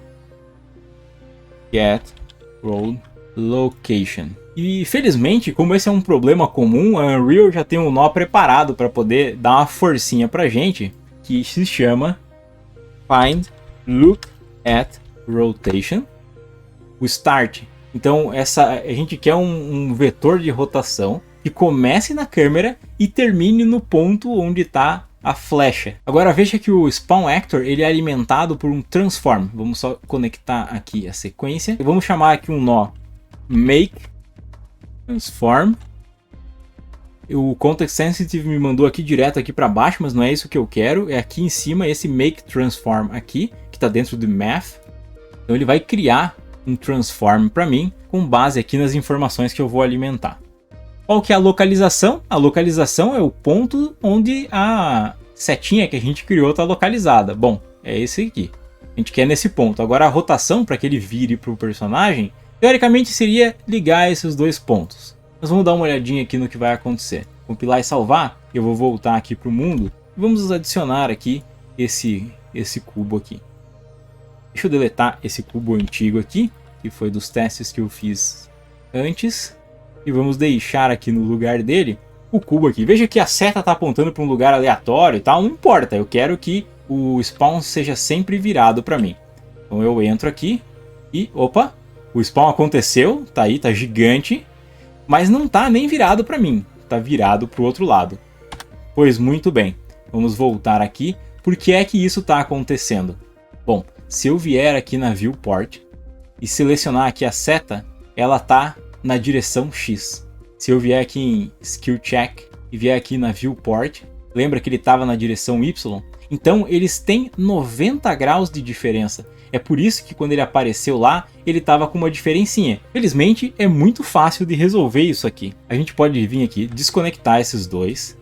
Get World Location. E felizmente, como esse é um problema comum, a Unreal já tem um nó preparado para poder dar uma forcinha pra gente, que se chama Find Look at Rotation, o Start. Então a gente quer um vetor de rotação que comece na câmera e termine no ponto onde está a flecha. Agora veja que o Spawn Actor ele é alimentado por um Transform. Vamos só conectar aqui a sequência. E vamos chamar aqui um nó Make Transform. O Context Sensitive me mandou aqui direto aqui para baixo, mas não é isso que eu quero. É aqui em cima esse Make Transform aqui, que está dentro do Math. Então ele vai criar um Transform para mim, com base aqui nas informações que eu vou alimentar. Qual que é a localização? A localização é o ponto onde a setinha que a gente criou está localizada. Bom, é esse aqui. A gente quer nesse ponto. Agora a rotação para que ele vire para o personagem, teoricamente seria ligar esses dois pontos. Nós vamos dar uma olhadinha aqui no que vai acontecer. Compilar e salvar. Eu vou voltar aqui para o mundo. E vamos adicionar aqui esse cubo aqui. Deixa eu deletar esse cubo antigo aqui, que foi dos testes que eu fiz antes. E vamos deixar aqui no lugar dele o cubo aqui. Veja que a seta está apontando para um lugar aleatório e tal. Não importa, eu quero que o spawn seja sempre virado para mim. Então eu entro aqui e... opa! O spawn aconteceu, tá aí, tá gigante, mas não tá nem virado para mim, tá virado para o outro lado. Pois muito bem, vamos voltar aqui. Por que é que isso tá acontecendo? Bom, se eu vier aqui na Viewport e selecionar aqui a seta, ela tá na direção X. Se eu vier aqui em Skill Check e vier aqui na Viewport, lembra que ele estava na direção Y? Então eles têm 90 graus de diferença. É por isso que quando ele apareceu lá, ele estava com uma diferencinha. Felizmente, é muito fácil de resolver isso aqui. A gente pode vir aqui, desconectar esses dois,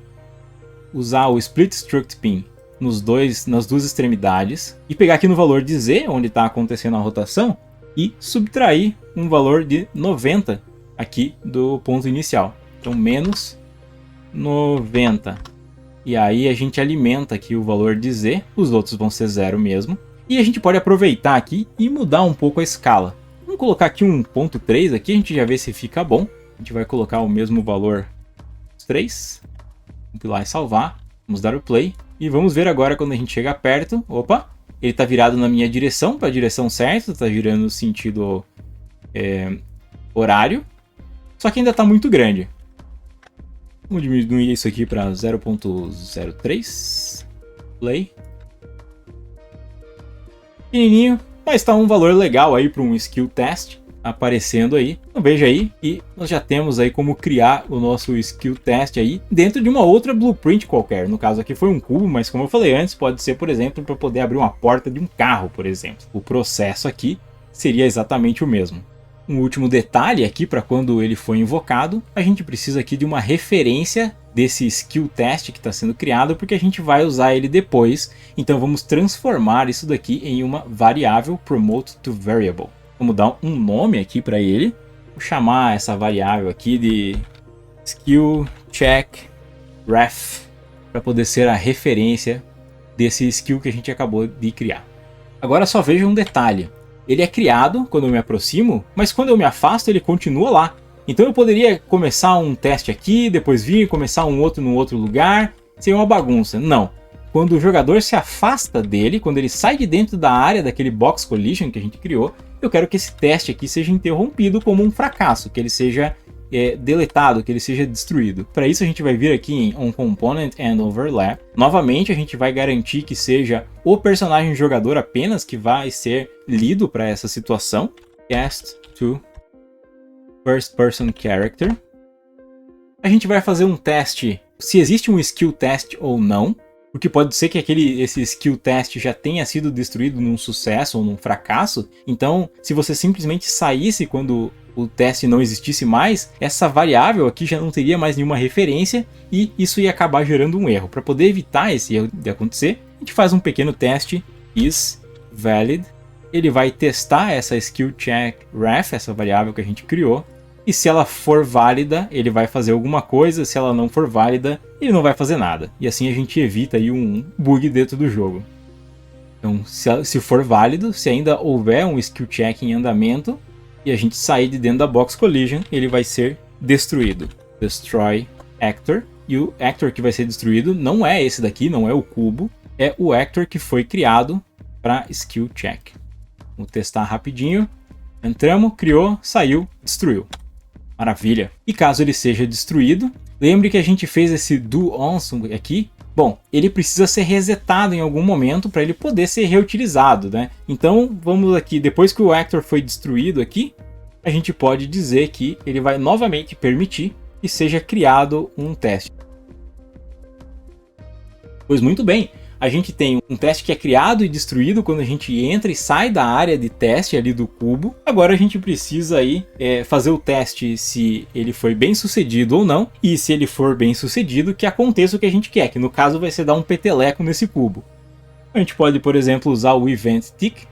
usar o Split Struct Pin nas duas extremidades, e pegar aqui no valor de Z, onde está acontecendo a rotação, e subtrair um valor de 90 aqui do ponto inicial. Então menos 90. E aí a gente alimenta aqui o valor de z, os outros vão ser 0 mesmo. E a gente pode aproveitar aqui e mudar um pouco a escala. Vamos colocar aqui um 1.3 aqui, a gente já vê se fica bom. A gente vai colocar o mesmo valor 3. Compilar e salvar. Vamos dar o play. E vamos ver agora quando a gente chega perto. Opa! Ele está virado na minha direção, para a direção certa. Está girando no sentido horário. Só que ainda está muito grande. Vamos diminuir isso aqui para 0.03. Play. Pequenininho, mas está um valor legal aí para um skill test aparecendo aí. Então veja aí, e nós já temos aí como criar o nosso skill test aí dentro de uma outra blueprint qualquer. No caso aqui foi um cubo, mas como eu falei antes, pode ser, por exemplo, para poder abrir uma porta de um carro, por exemplo. O processo aqui seria exatamente o mesmo. Um último detalhe aqui para quando ele foi invocado, a gente precisa aqui de uma referência desse skill test que está sendo criado, porque a gente vai usar ele depois. Então vamos transformar isso daqui em uma variável promote to variable. Vamos dar um nome aqui para ele. Vou chamar essa variável aqui de skill check ref, para poder ser a referência desse skill que a gente acabou de criar. Agora só veja um detalhe. Ele é criado quando eu me aproximo, mas quando eu me afasto ele continua lá. Então eu poderia começar um teste aqui, depois vir começar um outro no outro lugar, seria uma bagunça. Não. Quando o jogador se afasta dele, quando ele sai de dentro da área daquele box collision que a gente criou, eu quero que esse teste aqui seja interrompido como um fracasso, que ele seja deletado, que ele seja destruído. Para isso a gente vai vir aqui em onComponent and Overlap. Novamente a gente vai garantir que seja o personagem jogador apenas que vai ser lido para essa situação. Cast to First Person Character. A gente vai fazer um teste se existe um skill test ou não, porque pode ser que esse skill test já tenha sido destruído num sucesso ou num fracasso. Então, se você simplesmente saísse quando o teste não existisse mais, essa variável aqui já não teria mais nenhuma referência e isso ia acabar gerando um erro. Para poder evitar esse erro de acontecer, a gente faz um pequeno teste is valid. Ele vai testar essa skill check ref, essa variável que a gente criou. E se ela for válida, ele vai fazer alguma coisa. Se ela não for válida, ele não vai fazer nada. E assim a gente evita aí um bug dentro do jogo. Então, se for válido, se ainda houver um skill check em andamento e a gente sair de dentro da box collision, ele vai ser destruído. Destroy actor. E o actor que vai ser destruído não é esse daqui, não é o cubo. É o actor que foi criado para skill check. Vamos testar rapidinho. Entramos, criou, saiu, destruiu. Maravilha. E caso ele seja destruído, lembre que a gente fez esse do once aqui. Bom, ele precisa ser resetado em algum momento para ele poder ser reutilizado, né? Então, vamos aqui, depois que o actor foi destruído aqui, a gente pode dizer que ele vai novamente permitir que seja criado um teste. Pois muito bem, a gente tem um teste que é criado e destruído quando a gente entra e sai da área de teste ali do cubo. Agora a gente precisa aí fazer o teste se ele foi bem sucedido ou não. E se ele for bem sucedido, que aconteça o que a gente quer, que no caso vai ser dar um peteleco nesse cubo. A gente pode, por exemplo, usar o event tick,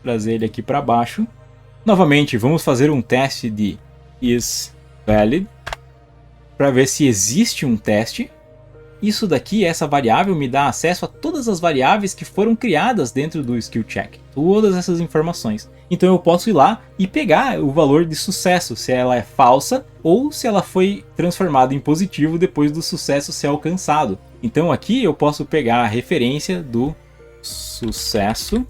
trazer ele aqui para baixo. Novamente, vamos fazer um teste de is valid, para ver se existe um teste. Isso daqui, essa variável, me dá acesso a todas as variáveis que foram criadas dentro do skill check. Todas essas informações. Então eu posso ir lá e pegar o valor de sucesso, se ela é falsa ou se ela foi transformada em positivo depois do sucesso ser alcançado. Então aqui eu posso pegar a referência do sucesso,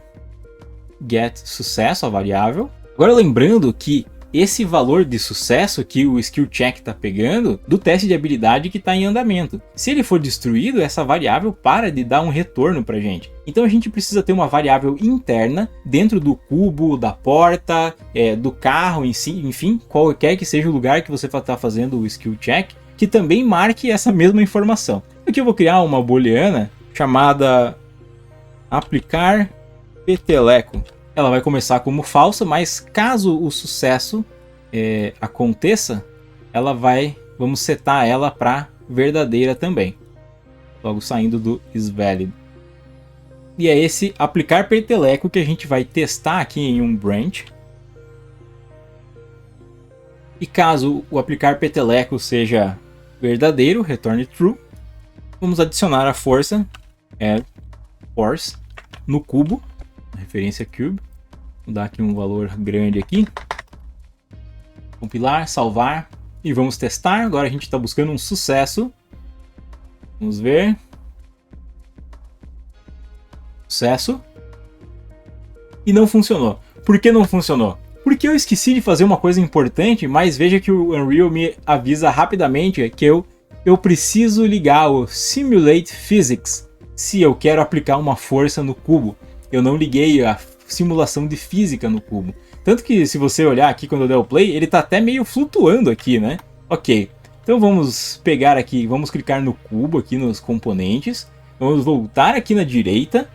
get sucesso, a variável. Agora lembrando que esse valor de sucesso que o skill check está pegando do teste de habilidade que está em andamento. Se ele for destruído, essa variável para de dar um retorno para a gente. Então a gente precisa ter uma variável interna dentro do cubo, da porta, do carro em si, enfim, qualquer que seja o lugar que você está fazendo o skill check, que também marque essa mesma informação. Aqui eu vou criar uma booleana chamada aplicar peteleco. Ela vai começar como falsa, mas caso o sucesso aconteça, vamos setar ela para verdadeira também. Logo saindo do isValid. E é esse aplicar peteleco que a gente vai testar aqui em um branch. E caso o aplicar peteleco seja verdadeiro, retorne true. Vamos adicionar a força, force, no cubo, referência cube. Vou dar aqui um valor grande aqui. Compilar, salvar e vamos testar. Agora a gente está buscando um sucesso. Vamos ver. Sucesso. E não funcionou. Por que não funcionou? Porque eu esqueci de fazer uma coisa importante, mas veja que o Unreal me avisa rapidamente que eu preciso ligar o Simulate Physics se eu quero aplicar uma força no cubo. Eu não liguei a simulação de física no cubo. Tanto que se você olhar aqui quando eu der o play, ele está até meio flutuando aqui, né? Ok, então vamos pegar aqui, vamos clicar no cubo aqui nos componentes, vamos voltar aqui na direita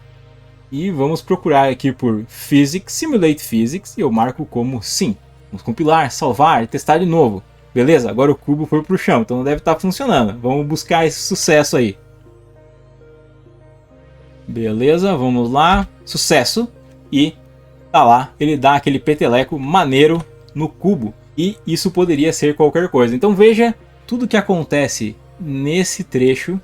e vamos procurar aqui por Physics, Simulate Physics, e eu marco como sim. Vamos compilar, salvar e testar de novo. Beleza, agora o cubo foi para o chão, então não deve estar funcionando. Vamos buscar esse sucesso aí. Beleza, vamos lá, sucesso, e tá lá, ele dá aquele peteleco maneiro no cubo. E isso poderia ser qualquer coisa. Então veja, tudo que acontece nesse trecho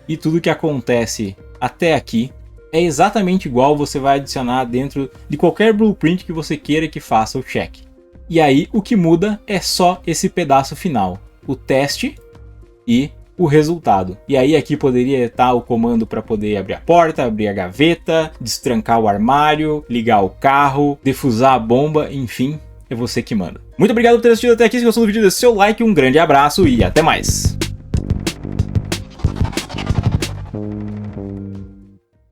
e tudo que acontece até aqui é exatamente igual você vai adicionar dentro de qualquer blueprint que você queira que faça o check. E aí o que muda é só esse pedaço final, o teste e o resultado. E aí aqui poderia estar o comando para poder abrir a porta, abrir a gaveta, destrancar o armário, ligar o carro, defusar a bomba, enfim, é você que manda. Muito obrigado por ter assistido até aqui. Se gostou do vídeo, deixe seu like, um grande abraço e até mais!